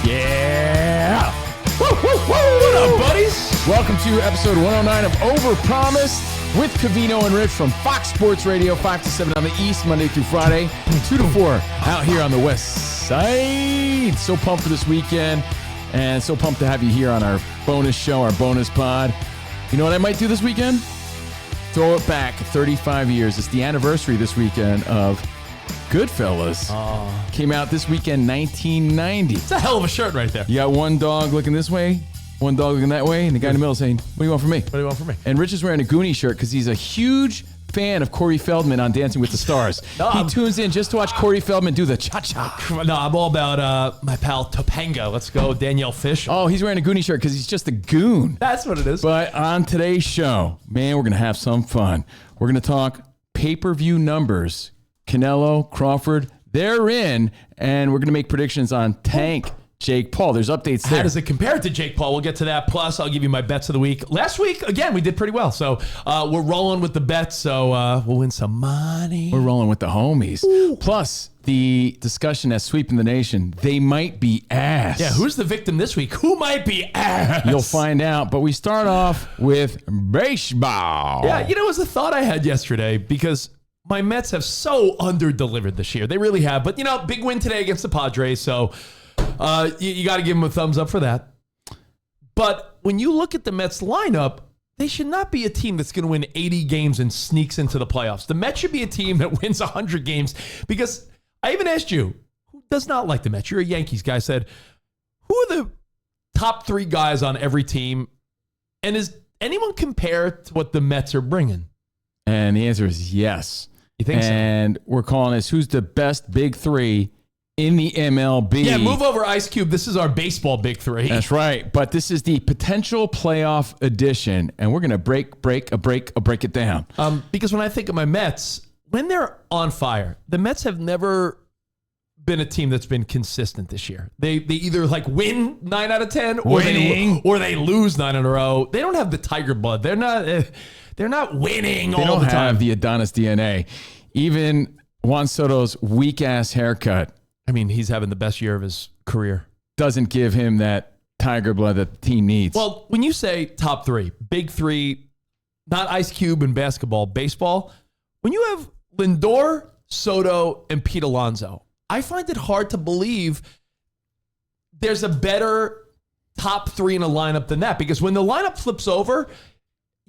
Yeah! Woo, woo, woo. What up, buddies? Welcome to episode 109 of Overpromised with Covino and Rich from Fox Sports Radio, 5 to 7 on the East, Monday through Friday, 2 to 4 out here on the West Side. So pumped for this weekend, and so pumped to have you here on our bonus show, our bonus pod. You know what I might do this weekend? Throw it back 35 years. It's the anniversary this weekend of Goodfellas. Came out this weekend, 1990. It's a hell of a shirt right there. You got one dog looking this way, one dog looking that way, and the guy in the middle saying, "What do you want from me?" What do you want from me? And Rich is wearing a Goonie shirt because he's a huge fan of Corey Feldman on Dancing with the Stars. He tunes in just to watch Corey Feldman do the cha-cha. No, I'm all about my pal Topanga. Let's go, Danielle Fish. Oh, he's wearing a Goonie shirt because he's just a goon. That's what it is. But on today's show, man, we're going to have some fun. We're going to talk pay-per-view numbers. Canelo, Crawford, they're in, and we're going to make predictions on Tank, Jake Paul. There's updates there. How does it compare to Jake Paul? We'll get to that. Plus, I'll give you my bets of the week. Last week, again, we did pretty well. So we're rolling with the bets, so we'll win some money. We're rolling with the homies. Ooh. Plus, the discussion that's sweeping the nation, they might be ass. Yeah, who's the victim this week? Who might be ass? You'll find out. But we start off with baseball. Yeah, it was a thought I had yesterday because my Mets have so under-delivered this year. They really have. But, big win today against the Padres, so you got to give them a thumbs up for that. But when you look at the Mets lineup, they should not be a team that's going to win 80 games and sneaks into the playoffs. The Mets should be a team that wins 100 games because I even asked you, who does not like the Mets? You're a Yankees guy. I said, who are the top 3 guys on every team? And is anyone compare to what the Mets are bringing? And the answer is yes. You think so? And we're calling this who's the best big 3 in the MLB. Yeah, move over, Ice Cube. This is our baseball big 3. That's right. But this is the potential playoff edition, and we're going to break it down. Because when I think of my Mets, when they're on fire, the Mets have never been a team that's been consistent this year. They either win 9 out of 10 or they lose 9 in a row. They don't have the Tiger blood. They're not winning all the time. They don't have the Adonis DNA. Even Juan Soto's weak-ass haircut, I mean, he's having the best year of his career, doesn't give him that Tiger blood that the team needs. Well, when you say top 3, big 3, not Ice Cube in basketball, baseball, when you have Lindor, Soto, and Pete Alonso, I find it hard to believe there's a better top 3 in a lineup than that. Because when the lineup flips over,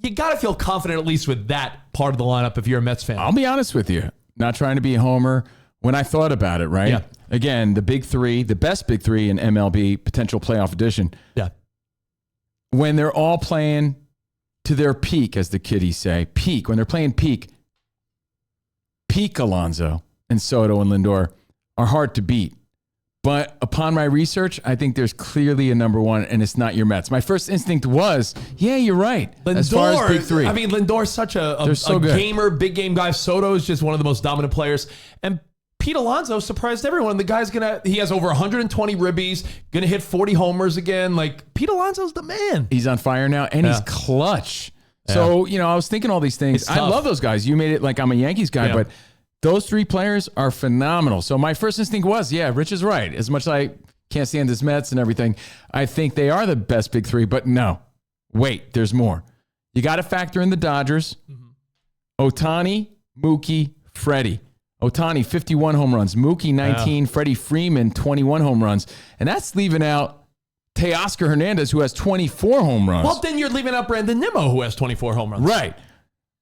you got to feel confident at least with that part of the lineup if you're a Mets fan. I'll be honest with you. Not trying to be a homer. When I thought about it, right? Yeah. Again, the big 3, the best big 3 in MLB potential playoff edition. Yeah. When they're all playing to their peak, as the kiddies say, peak. When they're playing peak Alonso and Soto and Lindor are hard to beat. But upon my research, I think there's clearly a number 1, and it's not your Mets. My first instinct was, yeah, you're right. Lindor, as far as big 3. I mean, Lindor's such a gamer, big game guy. Soto is just one of the most dominant players. And Pete Alonso surprised everyone. The guy's he has over 120 ribbies, going to hit 40 homers again. Pete Alonso's the man. He's on fire now, and he's clutch. Yeah. So, I was thinking all these things. I love those guys. You made it like I'm a Yankees guy, but those 3 players are phenomenal. So my first instinct was, yeah, Rich is right. As much as I can't stand his Mets and everything, I think they are the best big 3. But no, wait, there's more. You got to factor in the Dodgers. Ohtani, Mookie, Freddie. Ohtani, 51 home runs. Mookie, 19. Freddie Freeman, 21 home runs. And that's leaving out Teoscar Hernandez, who has 24 home runs. Well, then you're leaving out Brandon Nimmo, who has 24 home runs. Right.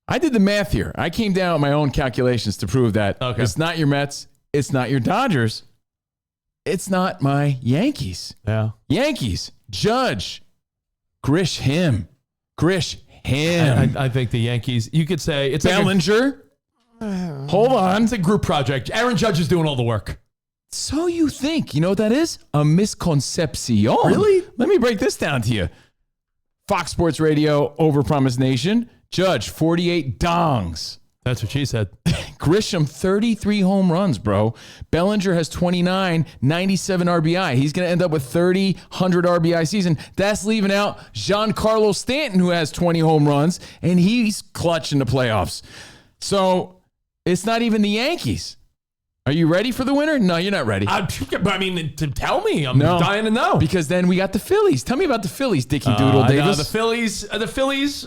I did the math here. I came down with my own calculations to prove that It's not your Mets. It's not your Dodgers. It's not my Yankees. Yeah. Yankees, Judge, Grisham. I think the Yankees, you could say it's Bellinger. Hold on. It's a group project. Aaron Judge is doing all the work. So you think. You know what that is? A misconcepcion. Really? Let me break this down to you. Fox Sports Radio, Overpromised Nation. Judge, 48 dongs. That's what she said. Grisham, 33 home runs, bro. Bellinger has 29, 97 RBI. He's going to end up with 30, 100 RBI season. That's leaving out Giancarlo Stanton, who has 20 home runs, and he's clutch in the playoffs. So it's not even the Yankees. Are you ready for the winner? No, you're not ready. I mean, tell me. I'm dying to know. Because then we got the Phillies. Tell me about the Phillies, Dickie Doodle Davis. The Phillies,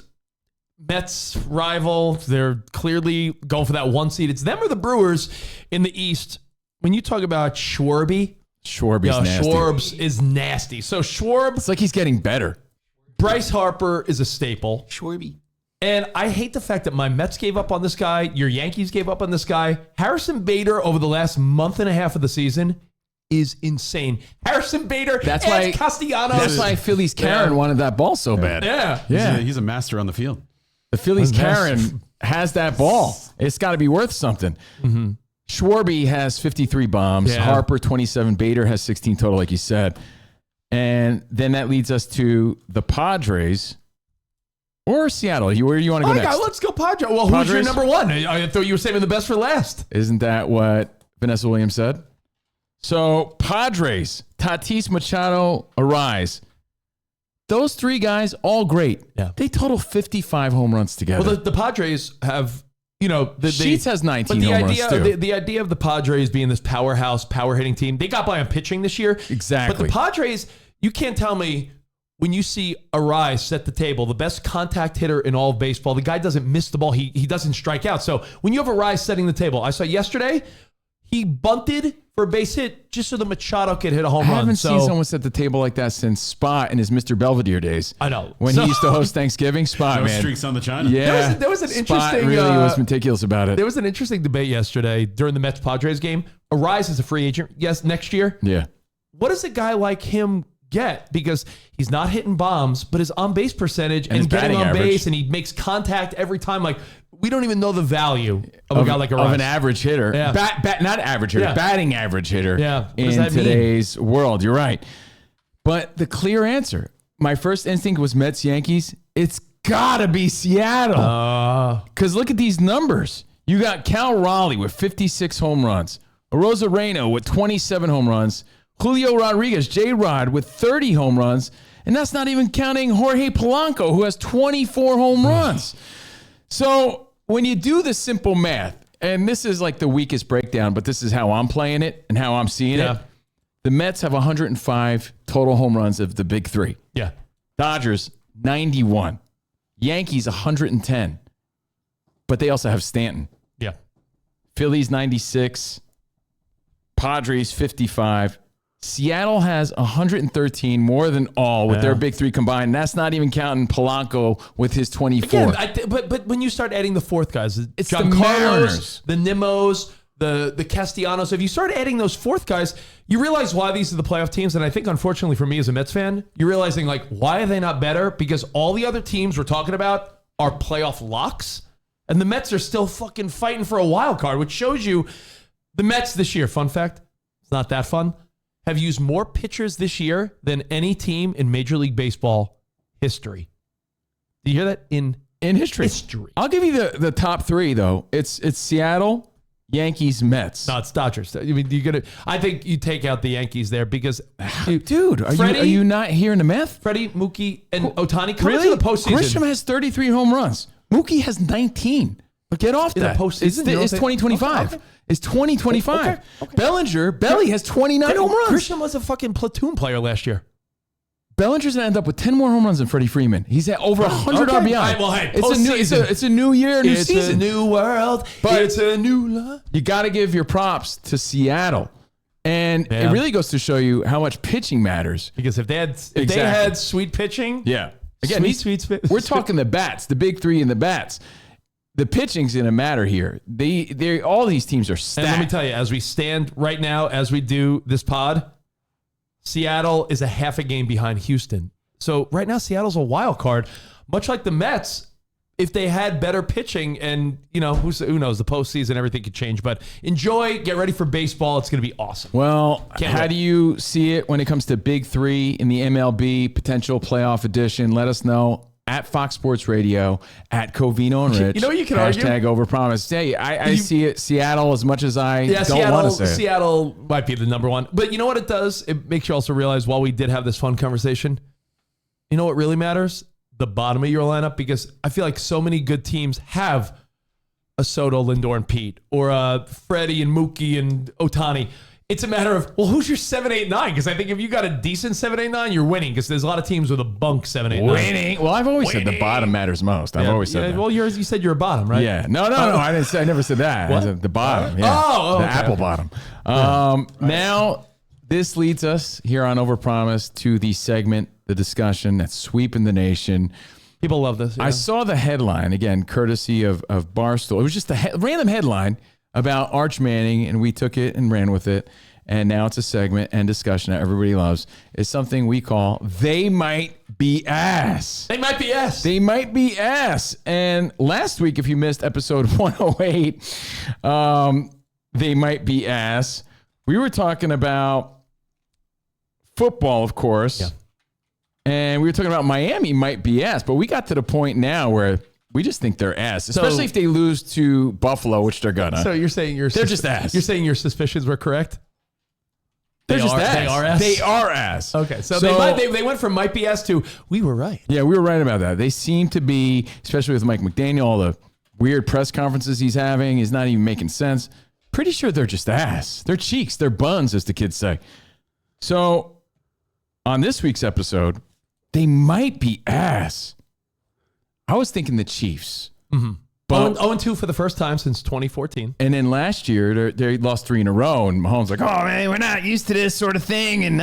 Mets rival. They're clearly going for that one seed. It's them or the Brewers in the East. When you talk about Schwarby, nasty. Schwarbs is nasty. So Schwarb, it's like he's getting better. Bryce Harper is a staple. Schwarby. And I hate the fact that my Mets gave up on this guy. Your Yankees gave up on this guy. Harrison Bader over the last month and a half of the season is insane. Harrison Bader and Castellanos. That's why Phillies Karen wanted that ball so bad. Yeah. He's a master on the field. The Phillies Karen has that ball. It's got to be worth something. Mm-hmm. Schwarby has 53 bombs. Yeah. Harper 27. Bader has 16 total, like you said. And then that leads us to the Padres. Or Seattle. Where do you want to go next? Let's go Padres. Well, who's your number one? I thought you were saving the best for last. Isn't that what Vanessa Williams said? So, Padres, Tatis, Machado, Arise. Those three guys, all great. Yeah. They total 55 home runs together. Well, the Padres have, Sheets has 19 home runs too. The idea of the Padres being this powerhouse, power hitting team, they got by on pitching this year. Exactly. But the Padres, you can't tell me when you see Arise set the table, the best contact hitter in all of baseball, the guy doesn't miss the ball. He doesn't strike out. So when you have Arise setting the table, I saw yesterday, he bunted for a base hit just so the Machado could hit a home run. I haven't seen someone set the table like that since Spot in his Mr. Belvedere days. I know. When he used to host Thanksgiving, Spot, man. Streaks on the China. Yeah. There was an Spot interesting... really was meticulous about it. There was an interesting debate yesterday during the Mets-Padres game. Arise is a free agent, yes, next year. Yeah. What does a guy like him get? Because he's not hitting bombs, but his on-base percentage and getting on base, and he makes contact every time. Like, we don't even know the value of a guy like Arise. Of an average hitter. Yeah. Not average hitter, batting average hitter in today's world. You're right. But the clear answer, my first instinct was Mets-Yankees. It's got to be Seattle. Because look at these numbers. You got Cal Raleigh with 56 home runs. Rosareno with 27 home runs. Julio Rodriguez, J-Rod, with 30 home runs. And that's not even counting Jorge Polanco, who has 24 home runs. So when you do the simple math, and this is like the weakest breakdown, but this is how I'm playing it and how I'm seeing it. The Mets have 105 total home runs of the big three. Yeah. Dodgers, 91. Yankees, 110. But they also have Stanton. Yeah. Phillies, 96. Padres, 55. Seattle has 113, more than all with their big three combined. That's not even counting Polanco with his 24. Again, but when you start adding the fourth guys, it's Giancarlos, the Mariners, the Nimos, the Castellanos, if you start adding those fourth guys, you realize why these are the playoff teams. And I think, unfortunately for me as a Mets fan, you're realizing, like, why are they not better? Because all the other teams we're talking about are playoff locks. And the Mets are still fucking fighting for a wild card, which shows you the Mets this year, fun fact, it's not that fun, have used more pitchers this year than any team in Major League Baseball history. Do you hear that? In history. I'll give you the top three, though. It's Seattle, Yankees, Mets. No, it's Dodgers. I mean, I think you take out the Yankees there because, dude, are you not hearing the math? Freddie, Mookie, and Ohtani coming to the postseason. Grisham has 33 home runs. Mookie has 19. But get off that. It's 2025. Okay. It's 2025. Okay. Belly has 29 home runs. Grisham was a fucking platoon player last year. Bellinger's going to end up with 10 more home runs than Freddie Freeman. He's at over 100 RBI. Right, well, hey, it's a new year, new season. It's a new world. But it's a new life. You got to give your props to Seattle. And it really goes to show you how much pitching matters. Because if they had sweet pitching. Yeah. Again, we're talking the bats, the big three and the bats. The pitching's going to matter here. All these teams are stacked. And let me tell you, as we stand right now, as we do this pod, Seattle is a half a game behind Houston. So right now, Seattle's a wild card. Much like the Mets, if they had better pitching and, who knows, the postseason, everything could change. But enjoy, get ready for baseball. It's going to be awesome. Well, how do you see it when it comes to Big Three in the MLB potential playoff edition? Let us know. At Fox Sports Radio, at Covino and Rich. You know what you can argue? Overpromised. Hey, I see it, Seattle, as much as I don't want to say it. Seattle might be the number one. But you know what it does? It makes you also realize while we did have this fun conversation, you know what really matters? The bottom of your lineup, because I feel like so many good teams have a Soto, Lindor, and Pete, or a Freddie and Mookie and Ohtani. It's a matter of, well, who's your 7, 8, 9? Because I think if you got a decent 7, 8, 9, you're winning. Because there's a lot of teams with a bunk 7, 8, 9. Winning. Well, I've always said the bottom matters most. I've always said that. Well, you said you're a bottom, right? Yeah. No. I didn't say. I never said that. I said the bottom. Yeah. Oh, the okay. apple bottom. Now, this leads us here on Overpromised to the segment, the discussion that's sweeping the nation. People love this. Yeah. I saw the headline, again, courtesy of Barstool. It was just a random headline about Arch Manning, and we took it and ran with it. And now it's a segment and discussion that everybody loves. It's something we call They Might Be Ass. They might be ass. They might be ass. And last week, if you missed episode 108, They Might Be Ass, we were talking about football, of course. Yeah. And we were talking about Miami might be ass. But we got to the point now where we just think they're ass, especially if they lose to Buffalo, which they're gonna. So you're saying they're just ass. You're saying your suspicions were correct? They're just ass. They are ass? They are ass. Okay, so they went from might be ass to we were right. Yeah, we were right about that. They seem to be, especially with Mike McDaniel, all the weird press conferences he's having, is not even making sense. Pretty sure they're just ass. They're cheeks. They're buns, as the kids say. So on this week's episode, they might be ass. I was thinking the Chiefs. Mm-hmm. But 0-2 for the first time since 2014. And then last year, they lost 3 in a row. And Mahomes like, oh, man, we're not used to this sort of thing. And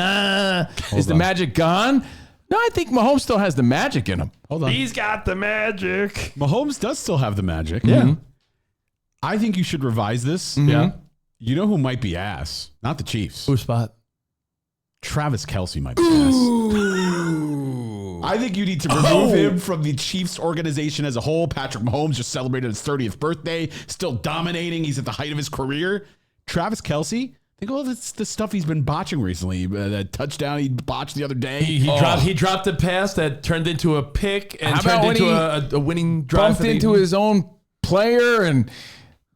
is the magic gone? No, I think Mahomes still has the magic in him. Hold on. He's got the magic. Mahomes does still have the magic. Yeah. Mm-hmm. I think you should revise this. Mm-hmm. Yeah. You know who might be ass? Not the Chiefs. Who spot? Travis Kelce might be ass. I think you need to remove him from the Chiefs organization as a whole. Patrick Mahomes just celebrated his 30th birthday, still dominating. He's at the height of his career. Travis Kelce, think of all the stuff he's been botching recently. That touchdown he botched the other day. He dropped a pass that turned into a pick and turned into a winning drive. Bumped into his own player and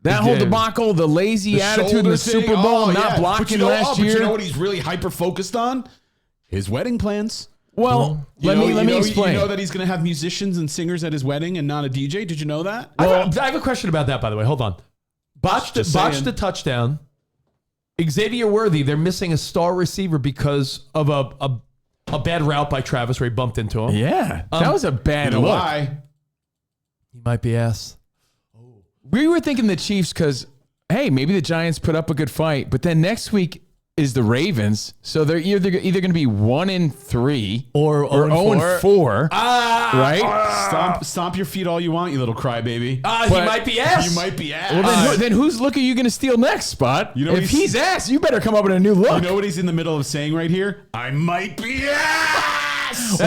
that whole debacle, the lazy attitude in the Super Bowl, not blocking last year. But you know what he's really hyper-focused on? His wedding plans. Well, let me explain. You know that he's going to have musicians and singers at his wedding and not a DJ? Did you know that? Well, I have a question about that, by the way. Hold on. Botched the touchdown. Xavier Worthy, they're missing a star receiver because of a bad route by Travis where he bumped into him. Yeah, that was a bad look. Why? He might be ass. We were thinking the Chiefs because, hey, maybe the Giants put up a good fight, but then next week is the Ravens, so they're either going to be 1-3 or 0-4, right? Stomp your feet all you want, you little crybaby. He might be ass. You might be ass. Well, then whose look are you going to steal next, Spot? You know, if he's ass, you better come up with a new look. You know what he's in the middle of saying right here? I might be ass.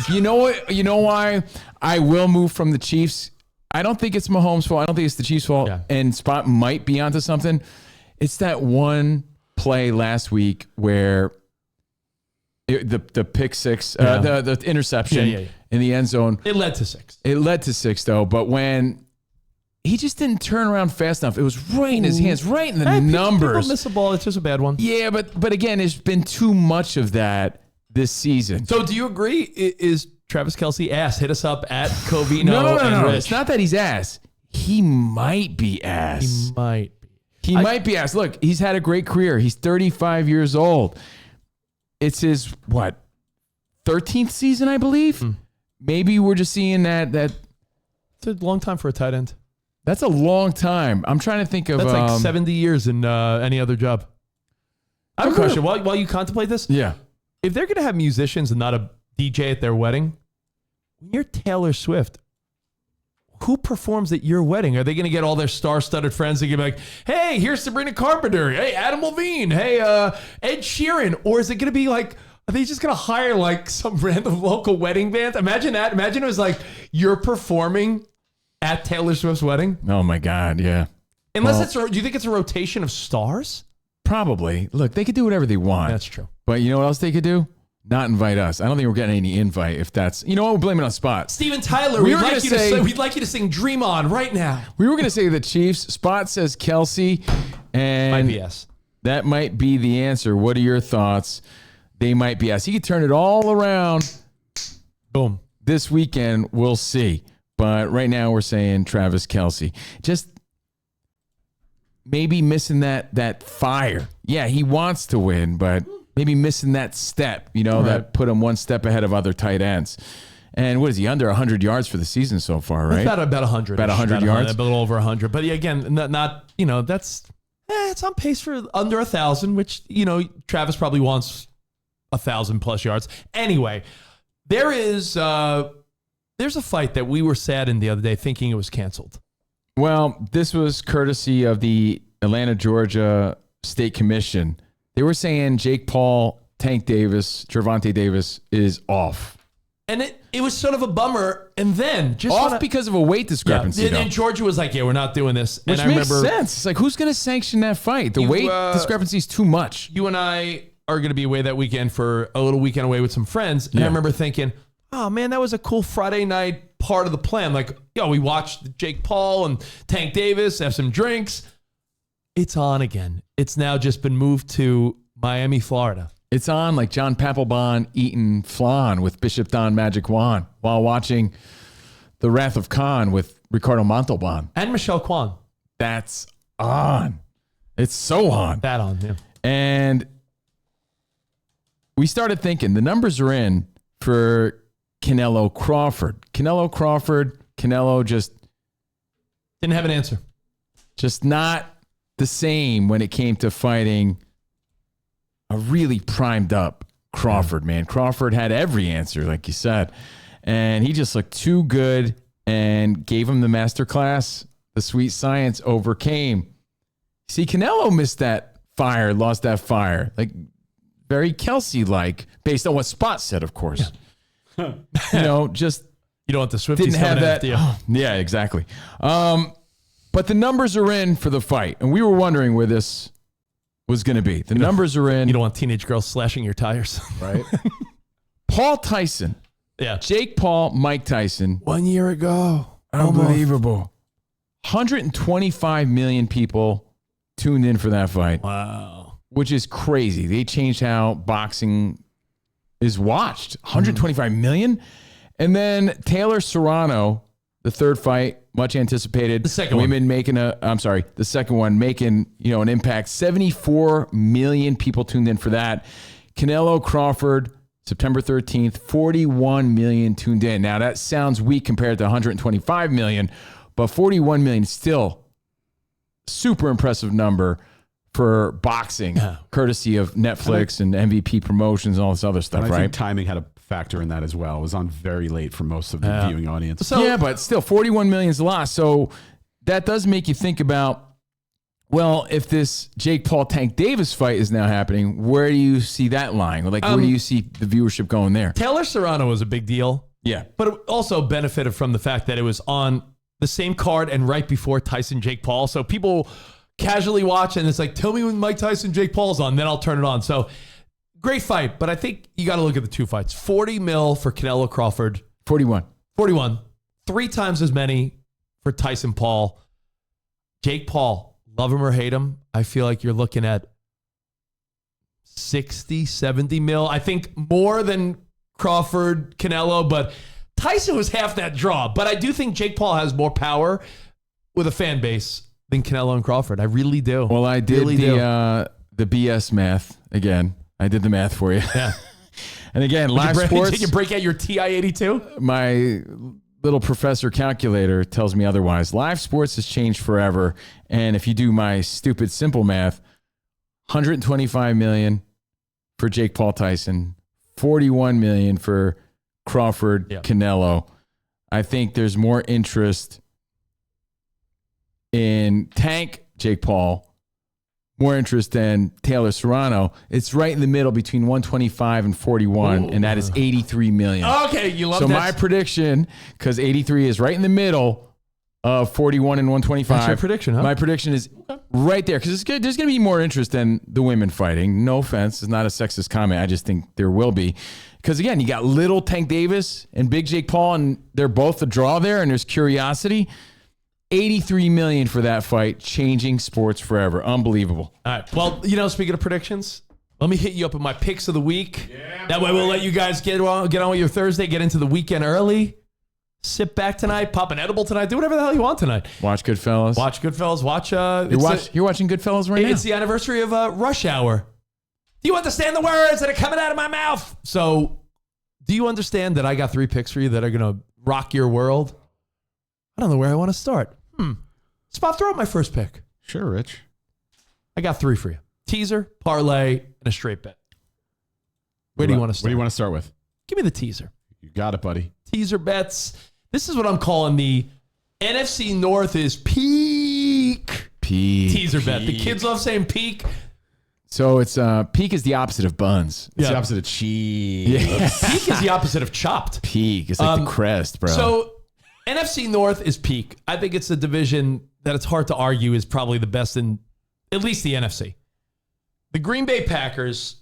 You know what? You know why I will move from the Chiefs? I don't think it's Mahomes' fault. I don't think it's the Chiefs' fault. Yeah. And Spot might be onto something. It's that one play last week where the pick six, the interception in the end zone. It led to 6. It led to 6 though, but when he just didn't turn around fast enough, it was right in his hands, right in the numbers. People miss a ball. It's just a bad one. Yeah, but again, there's been too much of that this season. So do you agree? Is Travis Kelce ass? Hit us up at Covino. No. It's not that he's ass. He might be ass. He might be ass. Look, he's had a great career. He's 35 years old. It's his, 13th season, I believe? Maybe we're just seeing that. It's a long time for a tight end. That's a long time. I'm trying to think of... That's like 70 years in any other job. I have a question. While you contemplate this, yeah, if they're going to have musicians and not a DJ at their wedding, when you're Taylor Swift, who performs at your wedding? Are they going to get all their star-studded friends and be like, hey, here's Sabrina Carpenter. Hey, Adam Levine. Hey, Ed Sheeran. Or is it going to be like, are they just going to hire like some random local wedding band? Imagine that. Imagine it was like you're performing at Taylor Swift's wedding. Oh, my God, yeah. Unless do you think it's a rotation of stars? Probably. Look, they could do whatever they want. That's true. But you know what else they could do? Not invite us. I don't think we're getting any invite if that's... You know what? We'll blame it on Spot. Steven Tyler, we'd like you to sing Dream On right now. We were going to say the Chiefs. Spot says Kelce. And might be yes. That might be the answer. What are your thoughts? They might be yes. He could turn it all around. Boom. This weekend, we'll see. But right now we're saying Travis Kelce. Just maybe missing that fire. Yeah, he wants to win, but maybe missing that step, that put him one step ahead of other tight ends. And what is he, under 100 yards for the season so far, right? About 100. About 100 yards? A little over 100. But again, not that's, it's on pace for under 1,000, which, Travis probably wants 1,000 plus yards. Anyway, there's a fight that we were saddened the other day thinking it was canceled. Well, this was courtesy of the Atlanta, Georgia State Commission. They were saying Jake Paul, Tank Davis, Gervonta Davis is off. And it was sort of a bummer. And then just off because of a weight discrepancy. Yeah, and Georgia was like, yeah, we're not doing this. Which and makes sense. It's like, who's going to sanction that fight? The weight discrepancy is too much. You and I are going to be away that weekend for a little weekend away with some friends. And I remember thinking, oh, man, that was a cool Friday night part of the plan. Like, we watched Jake Paul and Tank Davis, have some drinks. It's on again. It's now just been moved to Miami, Florida. It's on like John Papelbon eating flan with Bishop Don Magic Juan while watching The Wrath of Khan with Ricardo Montalban. And Michelle Kwan. That's on. It's so on. That on, yeah. And we started thinking the numbers are in for Canelo Crawford. Canelo just didn't have an answer. Just not the same when it came to fighting a really primed up Crawford, man. Crawford had every answer, like you said. And he just looked too good and gave him the masterclass. The sweet science overcame. See, Canelo missed that fire, lost that fire. Like, very Kelce-like, based on what Spot said, of course. Yeah. Just... You don't want the Swifties didn't have that. You. Yeah, exactly. But the numbers are in for the fight. And we were wondering where this was going to be. The numbers are in. You don't want teenage girls slashing your tires. Right. Paul Tyson. Yeah. Jake Paul, Mike Tyson. 1 year ago. Unbelievable. 125 million people tuned in for that fight. Wow. Which is crazy. They changed how boxing is watched. 125 million. And then Taylor Serrano, the third fight, much anticipated. The second women making the second one making, an impact. 74 million people tuned in for that. Canelo Crawford, September 13th, 41 million tuned in. Now that sounds weak compared to 125 million, but 41 million is still super impressive number for boxing, courtesy of Netflix and MVP promotions and all this other stuff, I right? think timing had a factor in that as well. It was on very late for most of the viewing audience. So, yeah, but still, 41 million is a lot. So that does make you think about, well, if this Jake Paul Tank Davis fight is now happening, where do you see that lying? Like, where do you see the viewership going there? Taylor Serrano was a big deal. Yeah. But it also benefited from the fact that it was on the same card and right before Tyson Jake Paul. So people casually watch and it's like, tell me when Mike Tyson Jake Paul's on, then I'll turn it on. So great fight, but I think you got to look at the two fights. 40 mil for Canelo Crawford. 41. 3 times as many for Tyson Paul. Jake Paul, love him or hate him, I feel like you're looking at 60, 70 mil. I think more than Crawford, Canelo, but Tyson was half that draw. But I do think Jake Paul has more power with a fan base than Canelo and Crawford. I really do. Well, I did the BS math again. I did the math for you. Yeah. And again, live sports. Did you break out your TI-82? My little professor calculator tells me otherwise. Live sports has changed forever. And if you do my stupid simple math, 125 million for Jake Paul Tyson, 41 million for Crawford, Canelo. I think there's more interest in Tank Jake Paul, more interest than Taylor Serrano. It's right in the middle between 125 and 41, and that is 83 million. Okay, you love so this. My prediction, because 83 is right in the middle of 41 and 125. That's your prediction, huh? My prediction is right there, because there's going to be more interest than the women fighting. No offense, it's not a sexist comment. I just think there will be. Because, again, you got little Tank Davis and big Jake Paul, and they're both a draw there, and there's curiosity. 83 million for that fight, changing sports forever. Unbelievable. All right. Well, speaking of predictions, let me hit you up with my picks of the week. Yeah, that way we'll let you guys get on with your Thursday, get into the weekend early. sit back tonight, pop an edible tonight, do whatever the hell you want tonight. Watch Goodfellas. Watch Goodfellas. You're watching Goodfellas right now. It's the anniversary of Rush Hour. Do you understand the words that are coming out of my mouth? So, do you understand that I got 3 picks for you that are going to rock your world? I don't know where I want to start. Spot, throw out my first pick. Sure, Rich. I got 3 for you. Teaser, parlay, and a straight bet. Where do you want to start? What do you want to start with? Give me the teaser. You got it, buddy. Teaser bets. This is what I'm calling the NFC North is peak. Teaser bet. The kids love saying peak. So it's peak is the opposite of buns. It's the opposite of cheese. Yeah. Peak is the opposite of chopped. Peak. It's like the crest, bro. So NFC North is peak. I think it's a division that it's hard to argue is probably the best in at least the NFC. The Green Bay Packers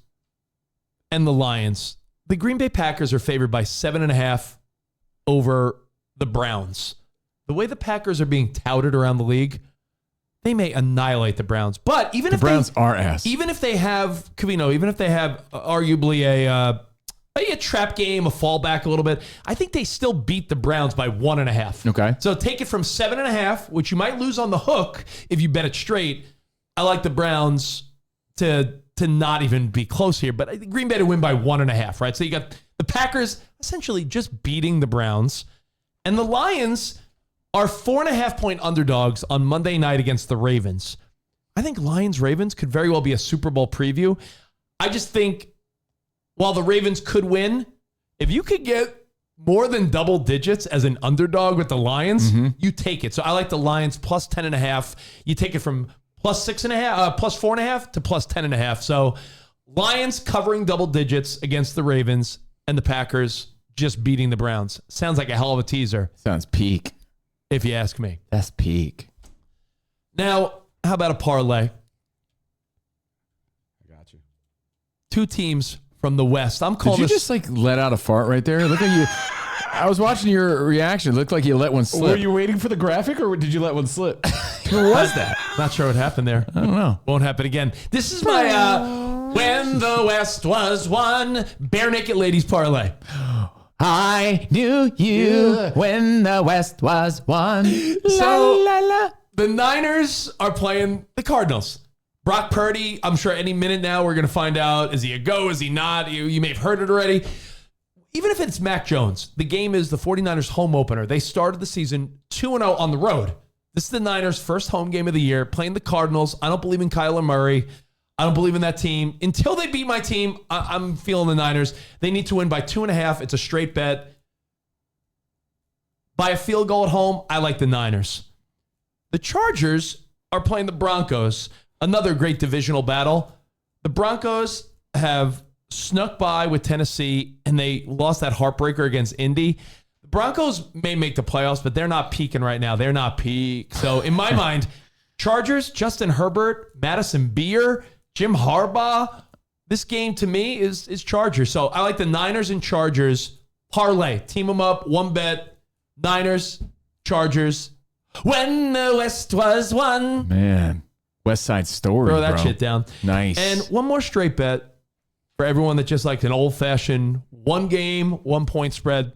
and the Lions. The Green Bay Packers are favored by 7.5 over the Browns. The way the Packers are being touted around the league, they may annihilate the Browns. But even if the Browns are ass. Even if they have Covino, even if they have arguably a trap game, a fallback a little bit, I think they still beat the Browns by 1.5. Okay. So take it from 7.5, which you might lose on the hook if you bet it straight. I like the Browns to not even be close here, but I think Green Bay to win by 1.5, right? So you got the Packers essentially just beating the Browns, and the Lions are 4.5-point underdogs on Monday night against the Ravens. I think Lions-Ravens could very well be a Super Bowl preview. I just think while the Ravens could win, if you could get more than double digits as an underdog with the Lions, you take it. So I like the Lions plus 10.5. You take it from plus 6.5, plus 4.5 to plus 10.5. So Lions covering double digits against the Ravens and the Packers just beating the Browns. Sounds like a hell of a teaser. Sounds peak. If you ask me. That's peak. Now, how about a parlay? I got you. 2 teams from the West. I'm calling Did you this. just like let out a fart right there? Look at you. I was watching your reaction. It looked like you let one slip. Were you waiting for the graphic or did you let one slip? Who was that? Not sure what happened there. I don't know. Won't happen again. This is my When the West Was Won Bare Naked Ladies parlay. I knew you when the West was won. So the Niners are playing the Cardinals. Brock Purdy, I'm sure any minute now we're going to find out, is he a go, is he not? You may have heard it already. Even if it's Mac Jones, the game is the 49ers home opener. They started the season 2-0 on the road. This is the Niners' first home game of the year, playing the Cardinals. I don't believe in Kyler Murray. I don't believe in that team. Until they beat my team, I'm feeling the Niners. They need to win by 2.5. It's a straight bet. By a field goal at home, I like the Niners. The Chargers are playing the Broncos. Another great divisional battle. The Broncos have snuck by with Tennessee, and they lost that heartbreaker against Indy. The Broncos may make the playoffs, but they're not peaking right now. They're not peak. So in my mind, Chargers, Justin Herbert, Madison Beer, Jim Harbaugh. This game to me is Chargers. So I like the Niners and Chargers parlay. Team them up, one bet. Niners, Chargers. When the West was won. Man, West Side Story. Throw that bro. shit down. Nice. And one more straight bet for everyone that just liked an old-fashioned 1 game, 1 point spread.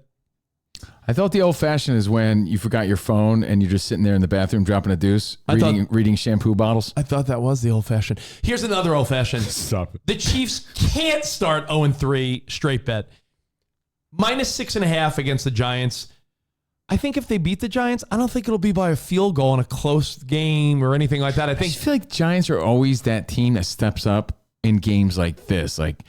I thought the old fashioned is when you forgot your phone and you're just sitting there in the bathroom dropping a deuce, reading shampoo bottles. I thought that was the old-fashioned. Here's another old-fashioned. Stop it. The Chiefs can't start 0-3 straight bet. Minus 6.5 against the Giants. I think if they beat the Giants, I don't think it'll be by a field goal in a close game or anything like that. I I think just feel like Giants are always that team that steps up in games like this. Like,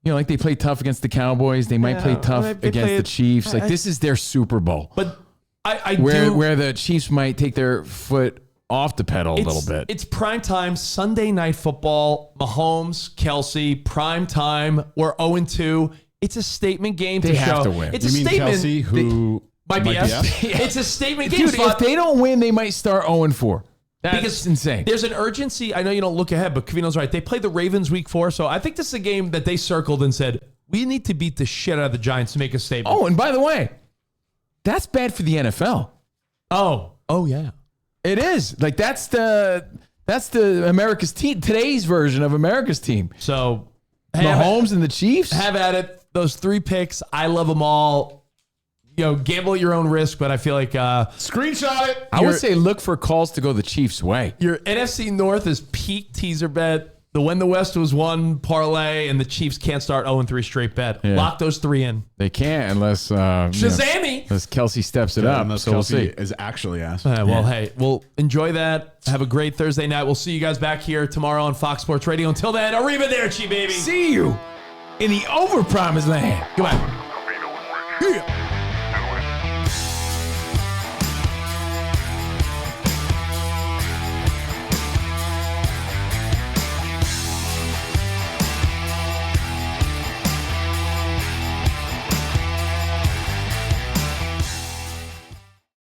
you know, like they play tough against the Cowboys. They might play tough against the Chiefs. Like this is their Super Bowl. But I where the Chiefs might take their foot off the pedal a little bit. It's prime time Sunday night football. Mahomes, Kelce, prime time. We're 0-2. It's a statement game They to have show. to win. It's You a mean statement. Kelce, who Might be yes? It's a statement game. Dude, if they don't win, they might start 0-4. That's insane. There's an urgency. I know you don't look ahead, but Covino's right. They played the Ravens week 4, so I think this is a game that they circled and said, we need to beat the shit out of the Giants to make a statement. Oh, and by the way, that's bad for the NFL. Oh yeah. It is. Like that's the America's team, today's version of America's team. gamble at your own risk, but I feel like screenshot it. I would say look for calls to go the Chiefs' way. Your NFC North is peak teaser bet. The Win the West was one parlay, and the Chiefs can't start 0-3 straight bet. Yeah. Lock those 3 in. They can't unless Shazammy! unless Kelce steps it up. Unless So we'll Kelce see. is actually asked. Hey, we'll enjoy that. Have a great Thursday night. We'll see you guys back here tomorrow on Fox Sports Radio. Until then, arrivederci, baby. See you in the Overpromised land. Goodbye. Covino Rich. Yeah.